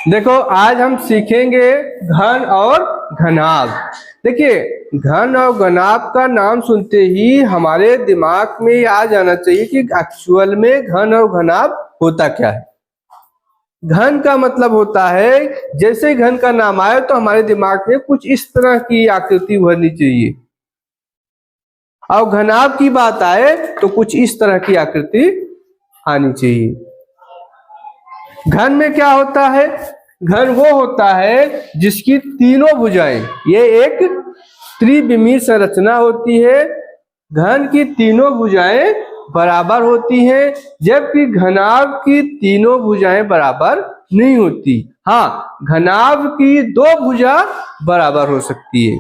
देखो आज हम सीखेंगे घन और घनाभ। देखिए घन और घनाभ का नाम सुनते ही हमारे दिमाग में आ जाना चाहिए कि एक्चुअल में घन और घनाभ होता क्या है। घन का मतलब होता है जैसे घन का नाम आए तो हमारे दिमाग में कुछ इस तरह की आकृति उभरनी चाहिए, और घनाभ की बात आए तो कुछ इस तरह की आकृति आनी चाहिए। घन में क्या होता है? घन वो होता है जिसकी तीनों भुजाएं, ये एक त्रिविमीय संरचना होती है। घन की तीनों भुजाएं बराबर होती हैं, जबकि घनाभ की तीनों भुजाएं बराबर नहीं होती। हाँ, घनाभ की दो भुजा बराबर हो सकती है,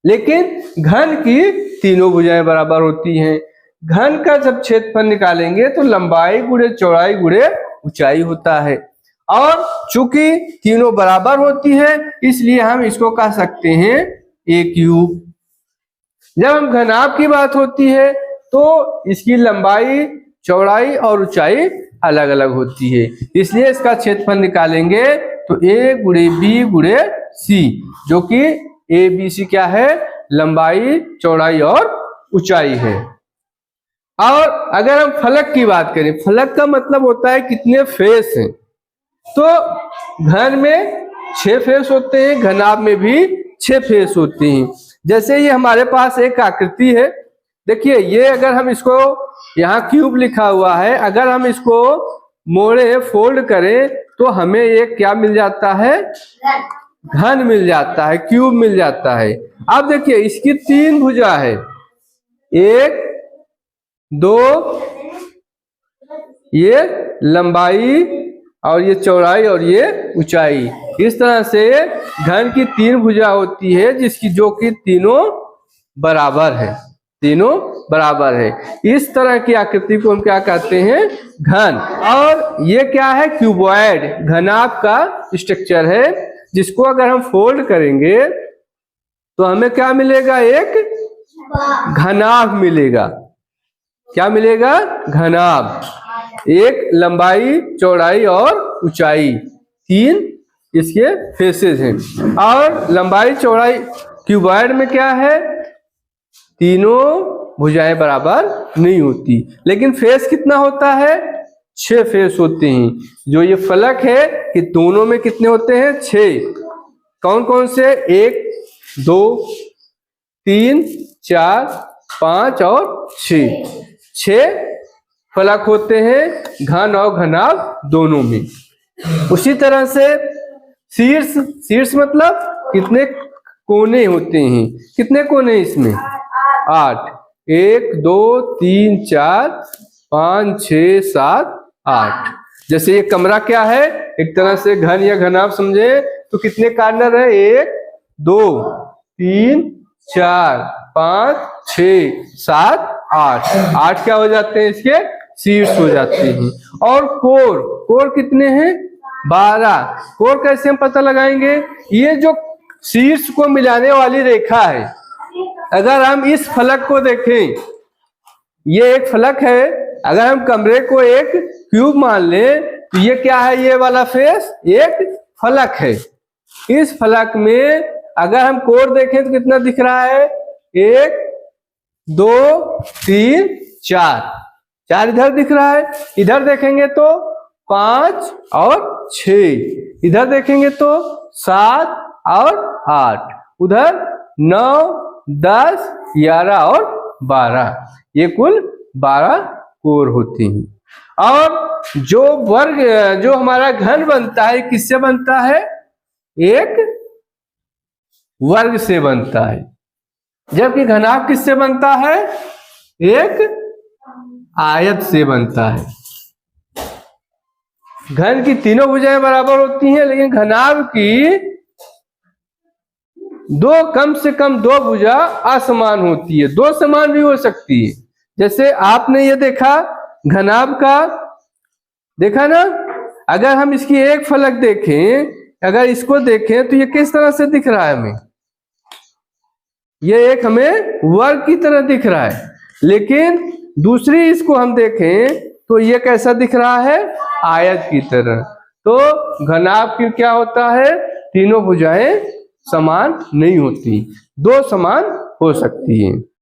लेकिन घन की तीनों भुजाएं बराबर होती हैं। घन का जब क्षेत्रफल निकालेंगे तो लंबाई गुणे चौड़ाई गुणे ऊंचाई होता है, और चूंकि तीनों बराबर होती है इसलिए हम इसको कह सकते हैं ए क्यूब। जब हम घनाभ की बात होती है तो इसकी लंबाई चौड़ाई और ऊंचाई अलग अलग होती है, इसलिए इसका क्षेत्रफल निकालेंगे तो ए गुणे बी गुणे सी, जो कि ए बी सी क्या है? लंबाई चौड़ाई और ऊंचाई है। और अगर हम फलक की बात करें, फलक का मतलब होता है कितने फेस हैं। तो घन में 6 फेस होते हैं, घनाभ में भी 6 फेस होते हैं। जैसे ये हमारे पास एक आकृति है, देखिए ये अगर हम इसको, यहाँ क्यूब लिखा हुआ है, अगर हम इसको मोड़े फोल्ड करें तो हमें एक क्या मिल जाता है? घन मिल जाता है, क्यूब मिल जाता है। अब देखिए इसकी 3 भुजा है, 1 2, ये लंबाई और ये चौड़ाई और ये ऊंचाई। इस तरह से घन की 3 भुजा होती है जिसकी, जो कि तीनों बराबर है, तीनों बराबर है। इस तरह की आकृति को हम क्या कहते हैं? घन। और ये क्या है? क्यूबॉइड घनाभ का स्ट्रक्चर है, जिसको अगर हम फोल्ड करेंगे तो हमें क्या मिलेगा? एक घनाभ मिलेगा। क्या मिलेगा? घनाभ। एक लंबाई चौड़ाई और ऊंचाई, 3 इसके फेसेस हैं। और लंबाई चौड़ाई क्यूबॉइड में क्या है? तीनों भुजाएं बराबर नहीं होती, लेकिन फेस कितना होता है? 6 फेस होते हैं। जो ये फलक है कि दोनों में कितने होते हैं? 6। कौन कौन से? 1 2 3 4 5 और 6 फलक होते हैं घन और घनाभ दोनों में। उसी तरह से शीर्ष, शीर्ष मतलब कितने कोने होते हैं? कितने कोने इसमें? 8। 1 2 3 4 5 6 7 8। जैसे ये कमरा क्या है? एक तरह से घन या घनाभ समझे तो कितने कॉर्नर है? 1 2 3 4 5 6 7 8। 8 क्या हो जाते हैं? इसके शीर्ष हो जाते हैं। और कोर, कोर कितने हैं? 12। कोर कैसे हम पता लगाएंगे? ये जो शीर्ष को मिलाने वाली रेखा है, अगर हम इस फलक को देखें, ये एक फलक है, अगर हम कमरे को एक क्यूब मान लें तो ये क्या है? ये वाला फेस एक फलक है। इस फलक में अगर हम कोर देखें तो कितना दिख रहा है? 1 2 3 4 इधर दिख रहा है। इधर देखेंगे तो 5 और 6, इधर देखेंगे तो 7 और 8, उधर 9 10 11 और 12। ये कुल 12 कोर होते हैं। और जो वर्ग, जो हमारा घन बनता है, किससे बनता है? एक वर्ग से बनता है, जबकि घनाभ किससे बनता है? एक आयत से बनता है। घन की तीनों भुजाएं बराबर होती हैं, लेकिन घनाभ की कम से कम 2 भुजा असमान होती है। 2 समान भी हो सकती है। जैसे आपने ये देखा घनाभ का, देखा ना? अगर हम इसकी एक फलक देखें, अगर इसको देखें तो ये किस तरह से दिख रहा है हमें? ये एक हमें वर्ग की तरह दिख रहा है, लेकिन दूसरी इसको हम देखें तो ये कैसा दिख रहा है? आयत की तरह। तो घनाभ की क्या होता है, तीनों भुजाएं समान नहीं होती, दो समान हो सकती हैं।